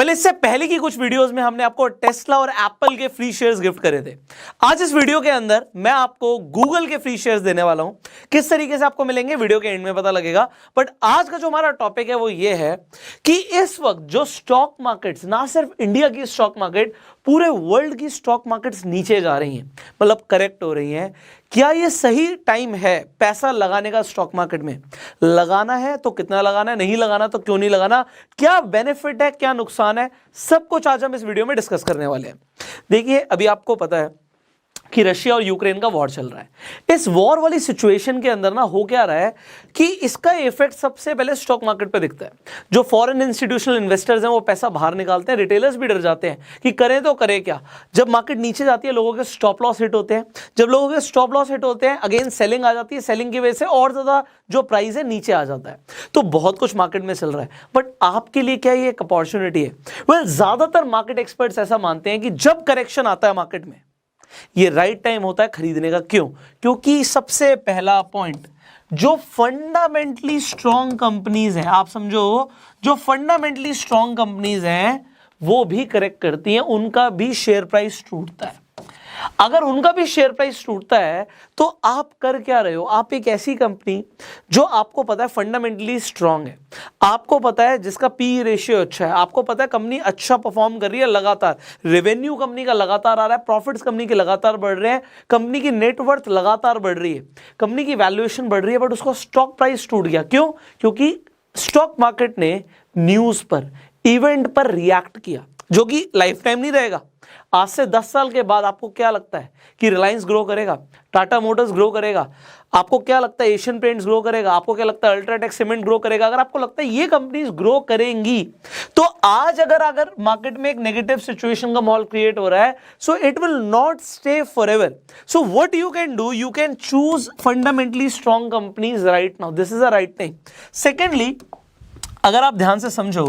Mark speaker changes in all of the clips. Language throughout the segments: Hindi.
Speaker 1: इससे पहले की कुछ वीडियोस में हमने आपको टेस्ला और एप्पल के फ्री शेयर्स गिफ्ट करे थे। आज इस वीडियो के अंदर मैं आपको गूगल के फ्री शेयर्स देने वाला हूं। किस तरीके से आपको मिलेंगे वीडियो के एंड में पता लगेगा। बट आज का जो हमारा टॉपिक है वो ये है कि इस वक्त जो स्टॉक मार्केट्स, ना सिर्फ इंडिया की स्टॉक मार्केट, पूरे वर्ल्ड की स्टॉक मार्केट्स नीचे जा रही हैं, मतलब करेक्ट हो रही हैं। क्या ये सही टाइम है पैसा लगाने का स्टॉक मार्केट में? लगाना है तो कितना लगाना है, नहीं लगाना तो क्यों नहीं लगाना, क्या बेनिफिट है, क्या नुकसान है, सब कुछ आज हम इस वीडियो में डिस्कस करने वाले हैं। देखिए, अभी आपको पता है कि रशिया और यूक्रेन का वॉर चल रहा है। इस वॉर वाली सिचुएशन के अंदर ना हो क्या रहा है कि इसका इफेक्ट सबसे पहले स्टॉक मार्केट पे दिखता है। जो फॉरेन इंस्टीट्यूशनल इन्वेस्टर्स हैं वो पैसा बाहर निकालते हैं, रिटेलर्स भी डर जाते हैं कि करें तो करें क्या। जब मार्केट नीचे जाती है लोगों के स्टॉप लॉस हिट होते हैं, जब लोगों के स्टॉप लॉस हिट होते हैं अगेन सेलिंग आ जाती है, सेलिंग की वजह से और ज्यादा जो प्राइस है नीचे आ जाता है। तो बहुत कुछ मार्केट में चल रहा है, बट आपके लिए क्या ये एक अपॉर्चुनिटी है? ज्यादातर मार्केट एक्सपर्ट्स ऐसा मानते हैं कि जब करेक्शन आता है मार्केट में ये राइट टाइम होता है खरीदने का। क्यों? क्योंकि सबसे पहला पॉइंट, जो फंडामेंटली स्ट्रॉन्ग कंपनीज हैं, आप समझो जो फंडामेंटली स्ट्रॉन्ग कंपनीज हैं वो भी करेक्ट करती हैं, उनका भी शेयर प्राइस टूटता है। अगर उनका भी शेयर प्राइस टूटता है तो आप कर क्या रहे हो? आप एक ऐसी कंपनी जो आपको पता है फंडामेंटली स्ट्रांग है, आपको पता है जिसका पी रेशियो अच्छा है, आपको पता है कंपनी अच्छा परफॉर्म कर रही है, लगातार रेवेन्यू कंपनी का लगातार आ रहा है, प्रॉफिट्स कंपनी के लगातार बढ़ रहे हैं, कंपनी की नेटवर्थ लगातार बढ़ रही है, कंपनी की वैल्यूएशन बढ़ रही है, बट उसका स्टॉक प्राइस टूट गया। क्यों? क्योंकि स्टॉक मार्केट ने न्यूज पर, इवेंट पर रिएक्ट किया, जो कि लाइफ टाइम नहीं रहेगा। आज से 10 साल के बाद आपको क्या लगता है कि रिलायंस ग्रो करेगा, टाटा मोटर्स ग्रो करेगा, आपको क्या लगता है एशियन पेंट्स ग्रो करेगा, आपको क्या लगता है अल्ट्राटेक सीमेंट ग्रो करेगा? अगर आपको लगता है ये कंपनीज ग्रो करेंगी तो आज अगर मार्केट में एक नेगेटिव सिचुएशन का माहौल क्रिएट हो रहा है, so it will not stay forever. So what you can do, you can choose fundamentally strong companies right now, this is a right thing. Secondly, अगर आप ध्यान से समझो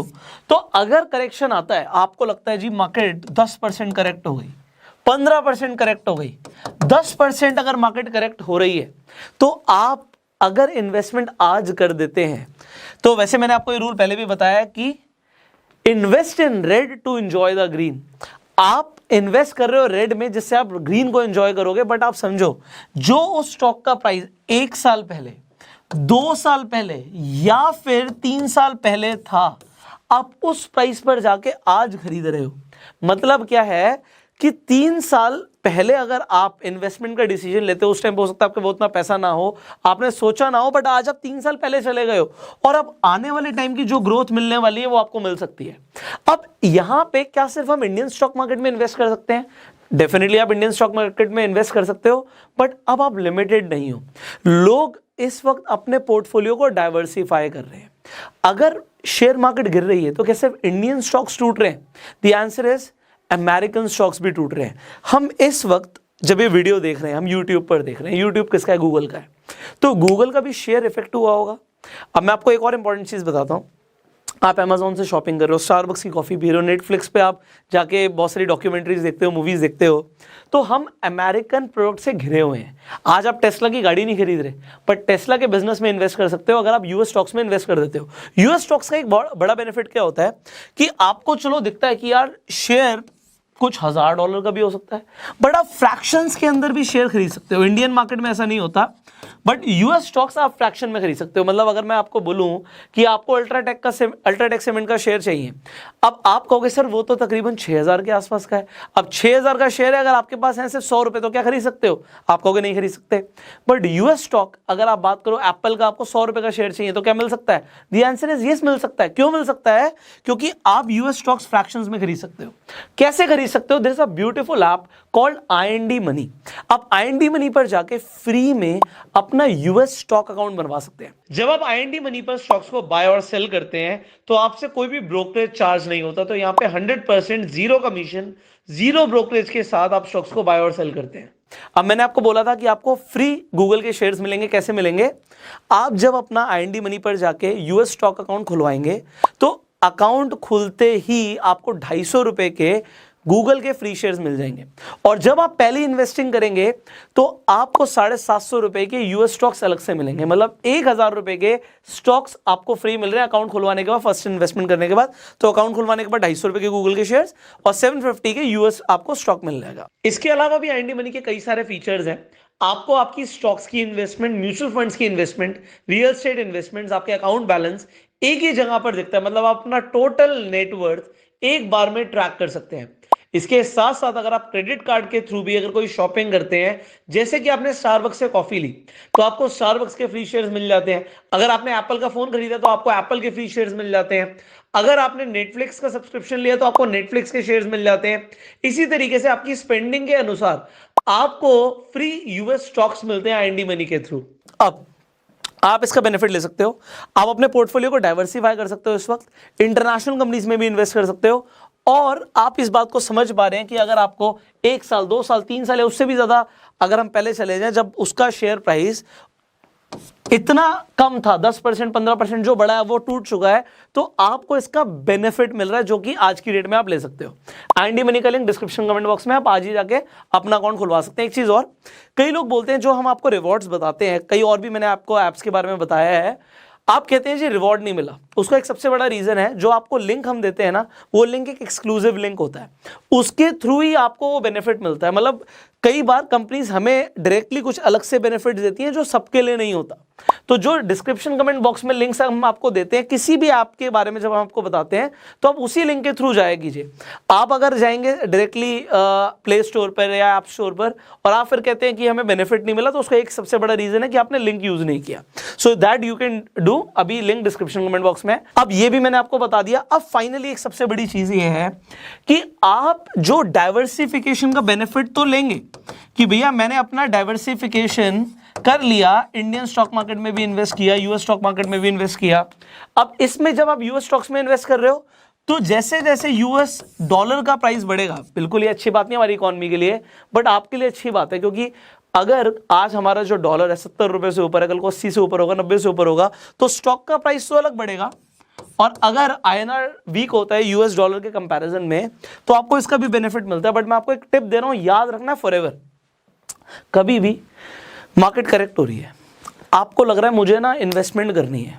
Speaker 1: तो अगर करेक्शन आता है, आपको लगता है जी मार्केट 10% करेक्ट हो गई, 15% करेक्ट हो गई, 10% अगर मार्केट करेक्ट हो रही है तो आप अगर इन्वेस्टमेंट आज कर देते हैं तो, वैसे मैंने आपको ये रूल पहले भी बताया कि invest in red to enjoy the green. आप इन्वेस्ट कर रहे हो रेड में जिससे आप ग्रीन को एंजॉय करोगे, बट आप समझो जो उस स्टॉक का प्राइस 1 साल पहले, 2 साल पहले या फिर 3 साल पहले था, आप उस प्राइस पर जाके आज खरीद रहे हो। मतलब क्या है कि 3 साल पहले अगर आप इन्वेस्टमेंट का डिसीजन लेते हो, उस टाइम हो सकता है आपके वो उतना पैसा ना हो, आपने सोचा ना हो, बट आज आप 3 साल पहले चले गए हो और अब आने वाले टाइम की जो ग्रोथ मिलने वाली है वो आपको मिल सकती है। अब यहां पे क्या सिर्फ हम इंडियन स्टॉक मार्केट में इन्वेस्ट कर सकते हैं? डेफिनेटली आप इंडियन स्टॉक मार्केट में इन्वेस्ट कर सकते हो, बट अब आप लिमिटेड नहीं हो। लोग इस वक्त अपने पोर्टफोलियो को डाइवर्सिफाई कर रहे हैं। अगर शेयर मार्केट गिर रही है तो क्या सिर्फ इंडियन स्टॉक्स टूट रहे हैं? The answer is American stocks भी टूट रहे हैं। हम इस वक्त जब ये वीडियो देख रहे हैं, हम यूट्यूब पर देख रहे हैं, यूट्यूब किसका है? गूगल का है। तो गूगल का भी शेयर इफेक्ट हुआ होगा। अब मैं आपको एक और इंपॉर्टेंट चीज बताता हूं। आप अमेजोन से शॉपिंग कर रहे हो, स्टारबक्स की कॉफी पी रहे हो, नेटफ्लिक्स पे आप जाके बहुत सारी डॉक्यूमेंट्रीज देखते हो, मूवीज देखते हो, तो हम अमेरिकन प्रोडक्ट से घिरे हुए हैं। आज आप टेस्ला की गाड़ी नहीं खरीद रहे, पर टेस्ला के बिजनेस में इन्वेस्ट कर सकते हो अगर आप यूएस स्टॉक्स में इन्वेस्ट कर देते हो। यूएस स्टॉक्स का एक बड़ा बेनिफिट क्या होता है कि आपको चलो दिखता है कि यार शेयर कुछ $1000 का भी हो सकता है, बट आप फ्रैक्शंस के अंदर भी शेयर खरीद सकते हो। इंडियन मार्केट में ऐसा नहीं होता, बट यूएस स्टॉक्स आप फ्रैक्शन में खरीद सकते हो। मतलब अगर मैं आपको बोलूं कि आपको अल्ट्राटेक सीमेंट का शेयर चाहिए, अब आप कहोगे सर वो तो तकरीबन 6000 के आसपास का है। अब 6000 का शेयर है, अगर आपके पास है सिर्फ 100 रुपए, तो क्या खरीद सकते हो? आप कहोगे नहीं खरीद सकते। बट यूएस स्टॉक, अगर आप बात करो एप्पल का, आपको 100 रुपए का शेयर चाहिए तो क्या मिल सकता है? द आंसर इज यस, मिल सकता है। क्यों मिल सकता है? क्योंकि आप यूएस स्टॉक्स फ्रैक्शंस में खरीद सकते हो। कैसे खरीद सकते हो? There is a beautiful app called IND money. आप IND मनी पर जाके फ्री में अपना यूएस स्टॉक अकाउंट बनवा सकते हैं। जब आप IND मनी पर स्टॉक्स को बाय और सेल करते हैं तो आपसे कोई भी ब्रोकरेज चार्ज नहीं होता। तो यहां पे 100% जीरो कमीशन, जीरो ब्रोकरेज के साथ आप स्टॉक्स को बाय और सेल करते हैं। अब मैंने आपको बोला था कि आपको फ्री गूगल के शेयर्स मिलेंगे। कैसे मिलेंगे? आप जब अपना IND मनी पर जाके यूएस स्टॉक अकाउंट खुलवाएंगे तो अकाउंट खुलते ही आपको 250 रुपए के गूगल के फ्री शेयर्स मिल जाएंगे। और जब आप पहली इन्वेस्टिंग करेंगे तो आपको 750 रुपए के यूएस स्टॉक्स अलग से मिलेंगे, मतलब 1000 रुपए के स्टॉक्स आपको फ्री मिल रहे हैं अकाउंट खुलवाने के बाद, फर्स्ट इन्वेस्टमेंट करने के बाद। तो अकाउंट खुलवाने के बाद 250 रुपए के गूगल के शेयर्स और 750 के यूएस आपको स्टॉक मिल जाएगा। इसके अलावा भी आईएनडी मनी के कई सारे फीचर्स हैं। आपको आपकी स्टॉक्स की इन्वेस्टमेंट, म्यूचुअल फंड्स की इन्वेस्टमेंट, रियल एस्टेट इन्वेस्टमेंट्स, आपके अकाउंट बैलेंस एक ही जगह पर दिखता है, मतलब आप अपना टोटल नेटवर्थ एक बार में ट्रैक कर सकते हैं। इसके साथ साथ अगर आप क्रेडिट कार्ड के थ्रू भी अगर कोई शॉपिंग करते हैं, जैसे कि आपने स्टारबक्स से कॉफी ली तो आपको स्टारबक्स के फ्री शेयर्स मिल जाते हैं। अगर आपने एप्पल का फोन खरीदा तो आपको एप्पल के फ्री शेयर्स मिल जाते हैं। अगर आपने नेटफ्लिक्स का सब्सक्रिप्शन लिया तो आपको नेटफ्लिक्स के शेयर्स मिल जाते हैं। इसी तरीके से आपकी स्पेंडिंग के अनुसार आपको फ्री यूएस स्टॉक्स मिलते हैं आईएनडी मनी के थ्रू। अब आप इसका बेनिफिट ले सकते हो, आप अपने पोर्टफोलियो को डाइवर्सिफाई कर सकते हो, इस वक्त इंटरनेशनल कंपनीज में भी इन्वेस्ट कर सकते हो। और आप इस बात को समझ पा रहे हैं कि अगर आपको 1 साल 2 साल 3 साल या उससे भी ज्यादा अगर हम पहले चले जाएं, जब उसका शेयर प्राइस इतना कम था, 10% 15% जो बड़ा है वो टूट चुका है, तो आपको इसका बेनिफिट मिल रहा है, जो कि आज की डेट में आप ले सकते हो। आईएनडी मनी का लिंक डिस्क्रिप्शन कमेंट बॉक्स में, आप आज ही जाके अपना अकाउंट खुलवा सकते हैं। एक चीज और, कई लोग बोलते हैं जो हम आपको रिवॉर्ड्स बताते हैं, कई और भी मैंने आपको ऐप्स के बारे में बताया है, आप कहते हैं जी रिवॉर्ड नहीं मिला। उसका एक सबसे बड़ा रीजन है, जो आपको लिंक हम देते हैं ना, वो लिंक एक एक्सक्लूसिव लिंक होता है, उसके थ्रू ही आपको वो बेनिफिट मिलता है। मतलब कई बार कंपनीज हमें डायरेक्टली कुछ अलग से बेनिफिट देती हैं जो सबके लिए नहीं होता। तो जो डिस्क्रिप्शन कमेंट बॉक्स में लिंक्स हम आपको देते हैं किसी भी ऐप के बारे में, जब हम आपको बताते हैं तो आप उसी लिंक के थ्रू जाया कीजिए। आप अगर जाएंगे डायरेक्टली प्ले स्टोर पर या ऐप स्टोर पर और आप फिर कहते हैं कि हमें बेनिफिट नहीं मिला, तो उसका एक सबसे बड़ा रीजन है कि आपने लिंक यूज नहीं किया। So that you can do, अभी लिंक डिस्क्रिप्शन कमेंट बॉक्स में। अब ये भी मैंने आपको बता दिया। अब फाइनली एक सबसे बड़ी चीज ये है कि आप जो डाइवर्सिफिकेशन का बेनिफिट तो लेंगे कि भैया मैंने अपना डाइवर्सिफिकेशन कर लिया, इंडियन स्टॉक मार्केट में भी इन्वेस्ट किया, यूएस स्टॉक मार्केट में भी इन्वेस्ट किया। अब इसमें जब आप यूएस स्टॉक्स में इन्वेस्ट कर रहे हो तो जैसे जैसे यूएस डॉलर का प्राइस बढ़ेगा, बिल्कुल ये अच्छी बात नहीं हमारी इकोनॉमी के लिए, बट आपके लिए अच्छी बात है, क्योंकि अगर आज हमारा जो डॉलर है 70 रुपए से ऊपर है, कल को 80 से ऊपर होगा, 90 से ऊपर होगा, तो स्टॉक का प्राइस तो अलग बढ़ेगा। और अगर आईएनआर वीक होता है यूएस डॉलर के कंपैरिजन में, तो आपको इसका भी बेनिफिट मिलता है। बट मैं आपको एक टिप दे रहा हूं, याद रखना फॉरएवर, कभी भी मार्केट करेक्ट हो रही है, आपको लग रहा है मुझे ना इन्वेस्टमेंट करनी है,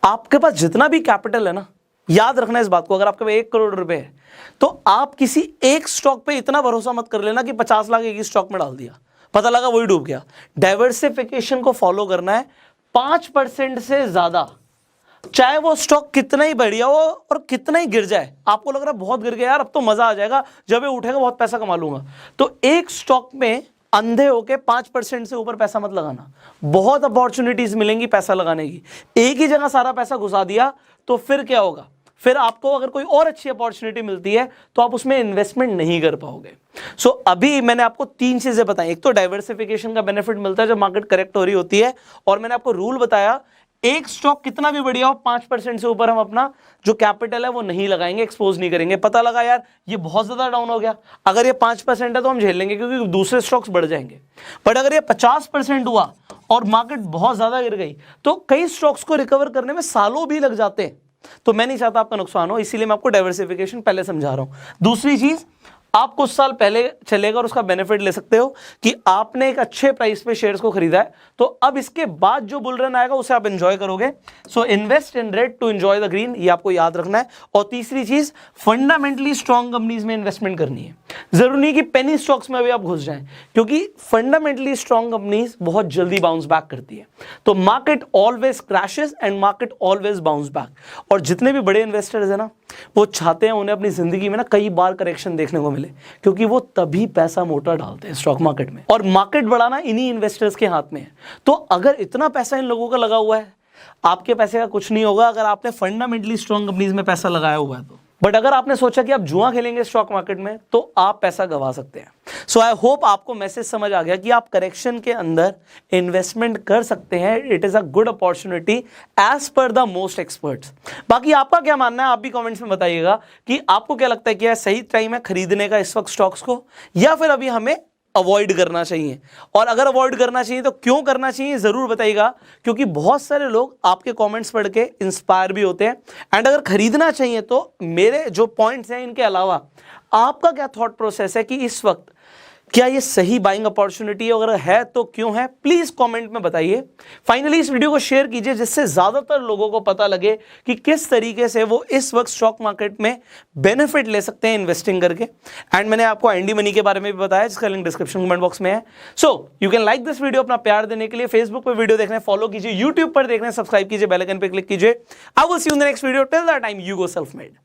Speaker 1: आपके पास जितना भी कैपिटल है ना, याद रखना इस बात को, अगर आपके पास 1 करोड़ रुपए है तो आप किसी एक स्टॉक पे इतना भरोसा मत कर लेना कि 50 लाख एक ही स्टॉक में डाल दिया, पता लगा वही डूब गया। डाइवर्सिफिकेशन को फॉलो करना है, 5% से ज्यादा, चाहे वो स्टॉक कितना ही बढ़िया हो और कितना ही गिर जाए, आपको लग रहा है बहुत गिर गया यार, अब तो मजा आ जाएगा, जब ये उठेगा बहुत पैसा कमा लूंगा, तो एक स्टॉक में अंधे होके 5% से ऊपर पैसा मत लगाना। बहुत अपॉर्चुनिटीज मिलेंगी पैसा लगाने की, एक ही जगह सारा पैसा घुसा दिया तो फिर क्या होगा, फिर आपको अगर कोई और अच्छी अपॉर्चुनिटी मिलती है तो आप उसमें इन्वेस्टमेंट नहीं कर पाओगे। सो अभी मैंने आपको 3 चीजें बताई। एक तो डाइवर्सिफिकेशन का बेनिफिट मिलता है जब मार्केट करेक्ट हो रही होती है, और मैंने आपको रूल बताया, एक स्टॉक कितना भी बढ़िया हो, 5% से ऊपर हम अपना जो कैपिटल है वो नहीं लगाएंगे, एक्सपोज नहीं करेंगे। पता लगा यार ये बहुत ज्यादा डाउन हो गया, अगर ये 5% है तो हम झेल लेंगे क्योंकि दूसरे स्टॉक्स बढ़ जाएंगे। बट अगर ये 50% हुआ और मार्केट बहुत ज्यादा गिर गई तो कई स्टॉक्स को रिकवर करने में सालों भी लग जाते हैं, तो मैं नहीं चाहता आपका नुकसान हो, इसीलिए मैं आपको डाइवर्सिफिकेशन पहले समझा रहा हूं। दूसरी चीज, आप कुछ साल पहले चलेगा और उसका बेनिफिट ले सकते हो कि आपने एक अच्छे प्राइस पे शेयर्स को खरीदा है, तो अब इसके बाद जो बुल रन आएगा उसे आप एंजॉय करोगे। So invest in red to enjoy the green, ये आपको याद रखना है। और तीसरी चीज, फंडामेंटली स्ट्रॉन्ग कंपनीज में इन्वेस्टमेंट करनी है। जरूरी नहीं कि पेनी स्टॉक्स में भी आप घुस जाएं, क्योंकि फंडामेंटली स्ट्रॉन्ग कंपनीज बहुत जल्दी बाउंस बैक करती है। तो market always crashes and market always bounce back. और जितने भी बड़े इन्वेस्टर्स है ना, वो चाहते हैं उन्हें अपनी जिंदगी में ना कई बार करेक्शन देखने को मिले, क्योंकि वो तभी पैसा मोटा डालते हैं स्टॉक मार्केट में, और मार्केट बढ़ाना इन्हीं इन्वेस्टर्स के हाथ में है। तो अगर इतना पैसा इन लोगों का लगा हुआ है, आपके पैसे का कुछ नहीं होगा अगर आपने फंडामेंटली स्ट्रॉन्ग कंपनीज में पैसा लगाया हुआ है तो। बट अगर आपने सोचा कि आप जुआ खेलेंगे स्टॉक मार्केट में, तो आप पैसा गंवा सकते हैं। सो आई होप आपको मैसेज समझ आ गया कि आप करेक्शन के अंदर इन्वेस्टमेंट कर सकते हैं। It is a good opportunity as per the most experts. बाकी आपका क्या मानना है, आप भी कमेंट्स में बताइएगा कि आपको क्या लगता है कि यह सही टाइम है खरीदने का इस वक्त स्टॉक्स को, या फिर अभी हमें अवॉइड करना चाहिए, और अगर अवॉइड करना चाहिए तो क्यों करना चाहिए जरूर बताइएगा, क्योंकि बहुत सारे लोग आपके कमेंट्स पढ़ के इंस्पायर भी होते हैं। एंड अगर खरीदना चाहिए तो मेरे जो पॉइंट्स हैं इनके अलावा आपका क्या थॉट प्रोसेस है कि इस वक्त क्या ये सही बाइंग अपॉर्चुनिटी है, अगर है तो क्यों है, प्लीज कमेंट में बताइए। फाइनली इस वीडियो को शेयर कीजिए जिससे ज्यादातर लोगों को पता लगे कि किस तरीके से वो इस वक्त स्टॉक मार्केट में बेनिफिट ले सकते हैं इन्वेस्टिंग करके। एंड मैंने आपको एंडी मनी के बारे में भी बताया जिसका लिंक डिस्क्रिप्शन कमेंट बॉक्स में है। So you can like this video अपना प्यार देने के लिए। फेसबुक पर वीडियो देखने फॉलो कीजिए, यूट्यूब पर देखने सब्सक्राइब कीजिए, बेल आइकन पर क्लिक कीजिए। I will see you in the next video. Till that time you go self made.